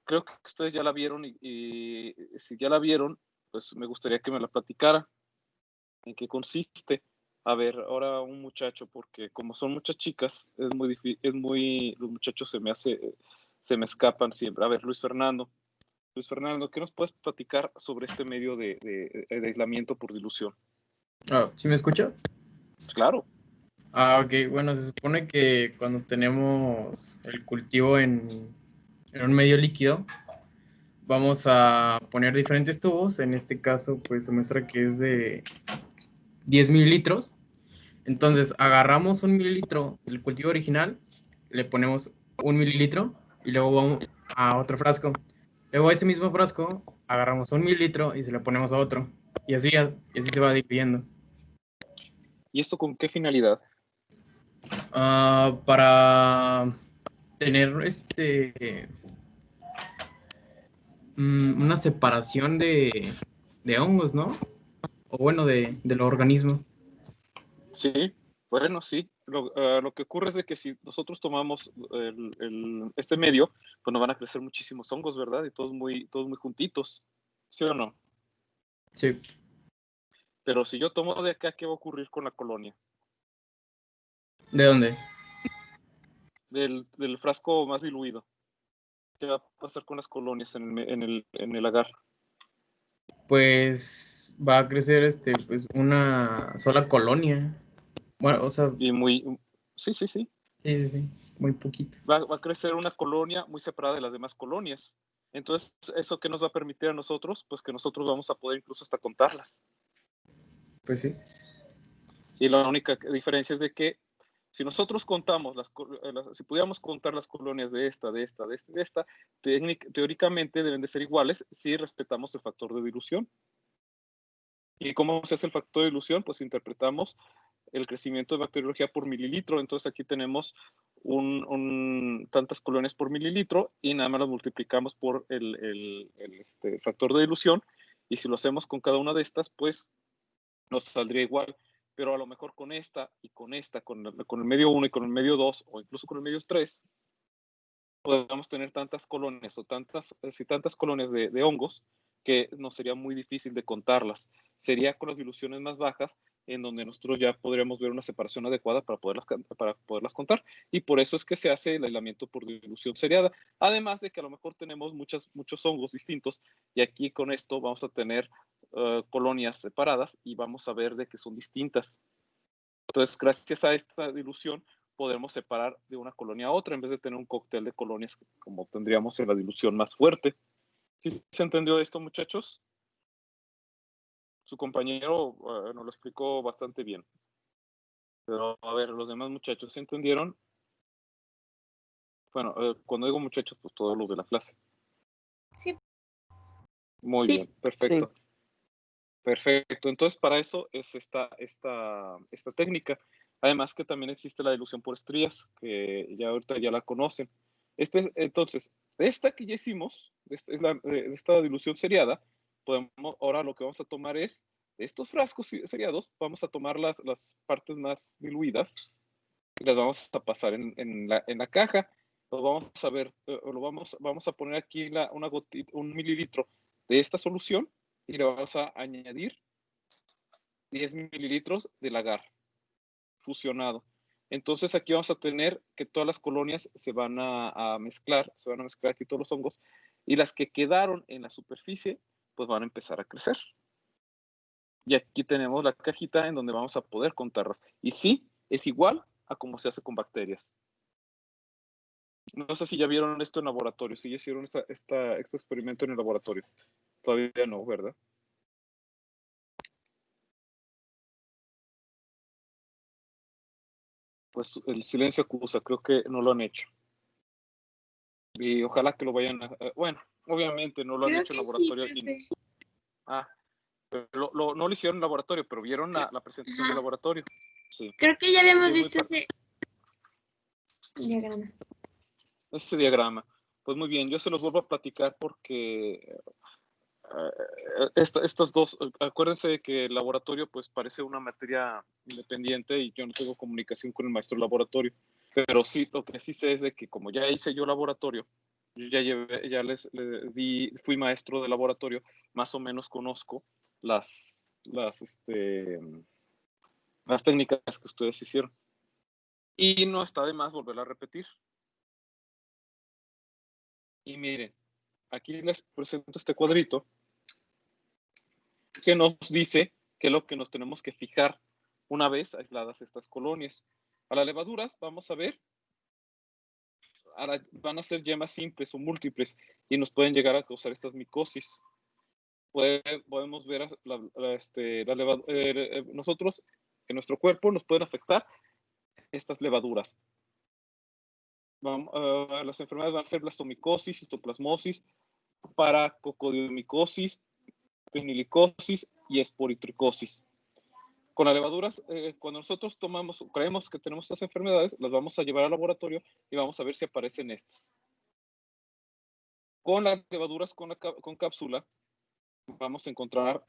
Creo que ustedes ya la vieron y si ya la vieron, pues me gustaría que me la platicara. ¿En qué consiste? A ver, ahora un muchacho, porque como son muchas chicas, es muy difícil, los muchachos se me escapan siempre. A ver, Luis Fernando, ¿qué nos puedes platicar sobre este medio de aislamiento por dilución? ¿Sí me escucha? Claro. Ok, bueno, se supone que cuando tenemos el cultivo en un medio líquido, vamos a poner diferentes tubos. En este caso, pues se muestra que es de 10 mililitros. Entonces, agarramos 1 mililitro del cultivo original, le ponemos 1 mililitro y luego vamos a otro frasco. Luego a ese mismo frasco agarramos 1 mililitro y se le ponemos a otro. Y así se va dividiendo. ¿Y esto con qué finalidad? Para tener una separación de hongos, ¿no? O bueno, del organismo. Sí, bueno, sí. Lo que ocurre es de que si nosotros tomamos este medio, pues nos van a crecer muchísimos hongos, ¿verdad? Y todos muy juntitos, ¿sí o no? Sí. Pero si yo tomo de acá, ¿qué va a ocurrir con la colonia? ¿De dónde? Del frasco más diluido. ¿Qué va a pasar con las colonias en el agar? Pues va a crecer pues una sola colonia. Bueno, o sea, Y sí. sí, muy poquito. Va a crecer una colonia muy separada de las demás colonias. Entonces, ¿eso qué nos va a permitir a nosotros? Pues que nosotros vamos a poder incluso hasta contarlas. Pues sí. Y la única diferencia es de que si nosotros contamos, si pudiéramos contar las colonias de esta, teóricamente deben de ser iguales si respetamos el factor de dilución. ¿Y cómo se hace el factor de dilución? Pues interpretamos el crecimiento de bacteriología por mililitro. Entonces aquí tenemos tantas colonias por mililitro y nada más lo multiplicamos por el factor de dilución. Y si lo hacemos con cada una de estas, pues nos saldría igual. Pero a lo mejor con esta y con esta, con el medio 1 y con el medio 2 o incluso con el medio 3, podemos tener tantas colonias o tantas colonias de hongos que nos sería muy difícil de contarlas. Sería con las diluciones más bajas en donde nosotros ya podríamos ver una separación adecuada para poderlas contar. Y por eso es que se hace el aislamiento por dilución seriada. Además de que a lo mejor tenemos muchos hongos distintos y aquí con esto vamos a tener colonias separadas y vamos a ver de que son distintas. Entonces, gracias a esta dilución, podemos separar de una colonia a otra en vez de tener un cóctel de colonias como tendríamos en la dilución más fuerte. ¿Sí se entendió esto, muchachos? Su compañero nos lo explicó bastante bien. Pero, a ver, los demás muchachos, ¿se entendieron? Bueno, cuando digo muchachos, pues todos los de la clase. Sí. Muy Sí. bien, perfecto. Sí. Perfecto. Entonces, para eso es esta técnica. Además que también existe la dilución por estrías, que ya ahorita ya la conocen. Entonces, de esta que ya hicimos, de esta dilución seriada, ahora lo que vamos a tomar es, de estos frascos seriados, vamos a tomar las partes más diluidas y las vamos a pasar en la caja. Lo vamos a ver, vamos a poner aquí un mililitro de esta solución y le vamos a añadir 10 mililitros del agar fusionado. Entonces aquí vamos a tener que todas las colonias se van a mezclar aquí todos los hongos, y las que quedaron en la superficie pues van a empezar a crecer. Y aquí tenemos la cajita en donde vamos a poder contarlas. Y sí, es igual a como se hace con bacterias. No sé si ya vieron esto en laboratorio, si ya hicieron este experimento en el laboratorio. Todavía no, ¿verdad? Pues el silencio acusa, creo que no lo han hecho. Y ojalá que lo vayan a... bueno, obviamente no lo han Creo hecho en que sí, laboratorio. profe. Pero no lo hicieron en laboratorio, pero vieron la presentación del Ajá. laboratorio. Sí. Creo que ya habíamos Sí, muy visto ese diagrama. ese diagrama. Pues muy bien, yo se los vuelvo a platicar porque estas dos, acuérdense de que el laboratorio pues parece una materia independiente y yo no tengo comunicación con el maestro del laboratorio, pero sí, lo que sí sé es de que como ya hice yo laboratorio, yo ya fui maestro de laboratorio, más o menos conozco las técnicas que ustedes hicieron. Y no está de más volver a repetir. Y miren, aquí les presento este cuadrito que nos dice que es lo que nos tenemos que fijar una vez aisladas estas colonias. A las levaduras vamos a ver, van a ser yemas simples o múltiples y nos pueden llegar a causar estas micosis. Podemos ver nosotros en nuestro cuerpo nos pueden afectar estas levaduras. Las enfermedades van a ser blastomicosis, histoplasmosis, paracocodiomicosis, penilicosis y esporitricosis. Con las levaduras, cuando nosotros creemos que tenemos estas enfermedades, las vamos a llevar al laboratorio y vamos a ver si aparecen estas. Con las levaduras con cápsula, vamos a encontrar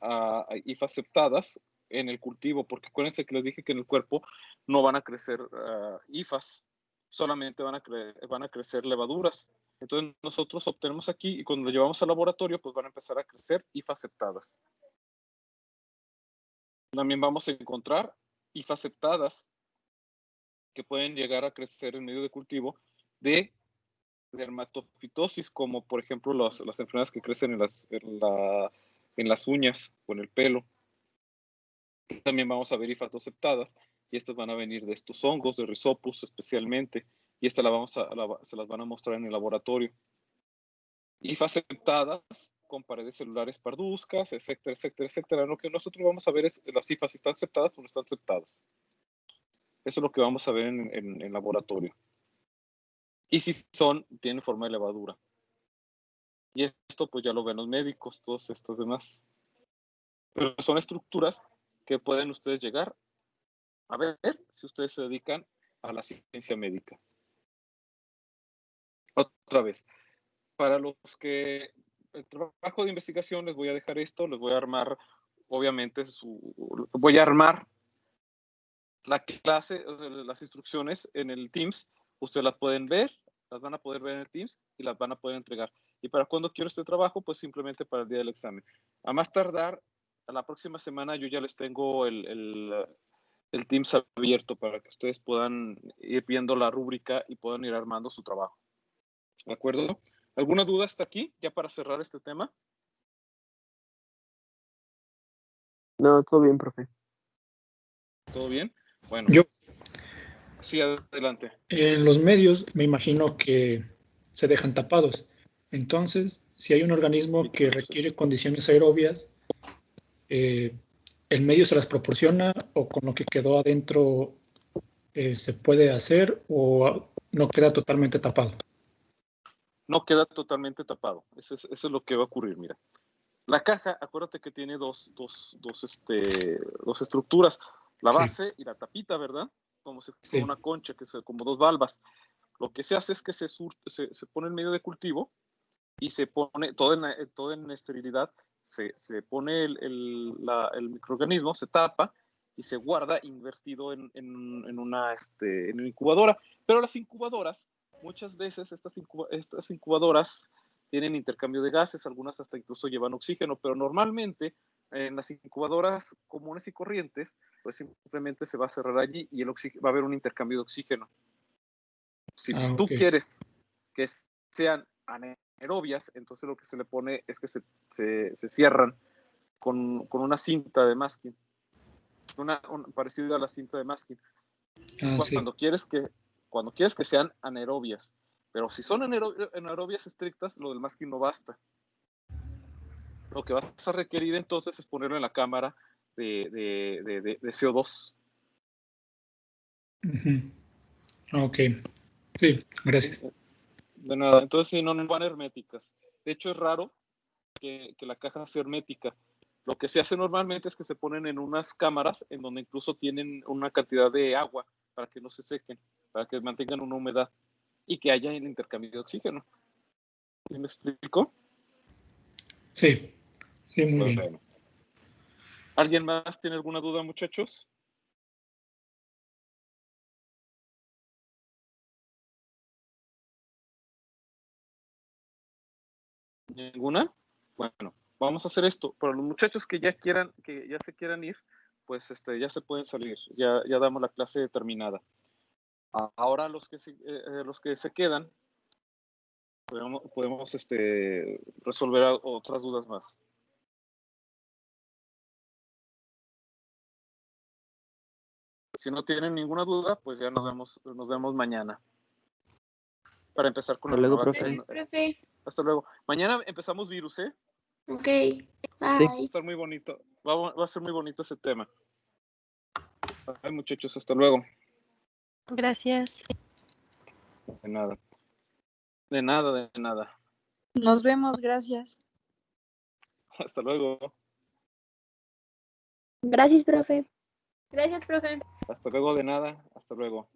hifas septadas en el cultivo, porque acuérdense que les dije que en el cuerpo no van a crecer hifas, solamente van a crecer levaduras. Entonces nosotros obtenemos aquí y cuando lo llevamos al laboratorio, pues van a empezar a crecer hifas septadas. También vamos a encontrar hifas septadas que pueden llegar a crecer en medio de cultivo de dermatofitosis, como por ejemplo las enfermedades que crecen en las uñas o en el pelo. También vamos a ver hifas septadas y estas van a venir de estos hongos, de Rhizopus especialmente, y estas se las van a mostrar en el laboratorio. Hifas septadas con paredes celulares parduzcas, etcétera, etcétera, etcétera. Lo que nosotros vamos a ver es las hifas si están septadas o no están septadas. Eso es lo que vamos a ver en laboratorio. Y si tienen forma de levadura. Y esto pues ya lo ven los médicos, todos estos demás. Pero son estructuras que pueden ustedes llegar a ver si ustedes se dedican a la ciencia médica. Otra vez, para los que el trabajo de investigación les voy a dejar esto, les voy a armar, obviamente, voy a armar la clase, las instrucciones en el Teams. Ustedes las pueden ver, las van a poder ver en el Teams y las van a poder entregar. ¿Y para cuándo quiero este trabajo? Pues simplemente para el día del examen. A más tardar, a la próxima semana yo ya les tengo el Teams abierto para que ustedes puedan ir viendo la rúbrica y puedan ir armando su trabajo. ¿De acuerdo? ¿Alguna duda hasta aquí, ya para cerrar este tema? No, todo bien, profe. ¿Todo bien? Bueno. Yo, sí, adelante. en los medios me imagino que se dejan tapados. Entonces, si hay un organismo que requiere condiciones aerobias, ¿el medio se las proporciona o con lo que quedó adentro se puede hacer o no queda totalmente tapado? No queda totalmente tapado. Eso es lo que va a ocurrir, mira. La caja, acuérdate que tiene dos estructuras, la base y la tapita, ¿verdad? Como si fuera una concha, como dos valvas. Lo que se hace es que se pone en medio de cultivo y se pone todo en esterilidad, se pone el microorganismo, se tapa y se guarda invertido en una incubadora. Pero las incubadoras, muchas veces estas incubadoras tienen intercambio de gases, algunas hasta incluso llevan oxígeno, pero normalmente en las incubadoras comunes y corrientes, pues simplemente se va a cerrar allí y va a haber un intercambio de oxígeno. Si tú quieres que sean anaerobias, entonces lo que se le pone es que se cierran con una cinta de masking, parecida a la cinta de masking. Cuando quieres que sean anaerobias, pero si son anaerobias estrictas, lo del masking no basta. Lo que vas a requerir entonces es ponerlo en la cámara de CO2. Ok, sí, gracias. Sí, de nada, entonces si no van herméticas. De hecho es raro que la caja sea hermética. Lo que se hace normalmente es que se ponen en unas cámaras en donde incluso tienen una cantidad de agua para que no se sequen, para que mantengan una humedad y que haya el intercambio de oxígeno. ¿Sí me explico? Sí, sí, muy bien. ¿Alguien más tiene alguna duda, muchachos? ¿Ninguna? Bueno, vamos a hacer esto. Para los muchachos que ya se quieran ir, pues ya se pueden salir. Ya damos la clase terminada. Ahora los que se quedan, podemos resolver otras dudas más. Si no tienen ninguna duda, pues ya nos vemos mañana. Para empezar con Hasta luego, profe. Gracias, profe. Hasta luego. Mañana empezamos virus, ¿eh? Ok, Sí. bye. Va a estar muy bonito. Va a ser muy bonito ese tema. Ay, muchachos, hasta luego. Gracias. De nada. De nada, de nada. Nos vemos, gracias. Hasta luego. Gracias, profe. Gracias, profe. Hasta luego, de nada. Hasta luego.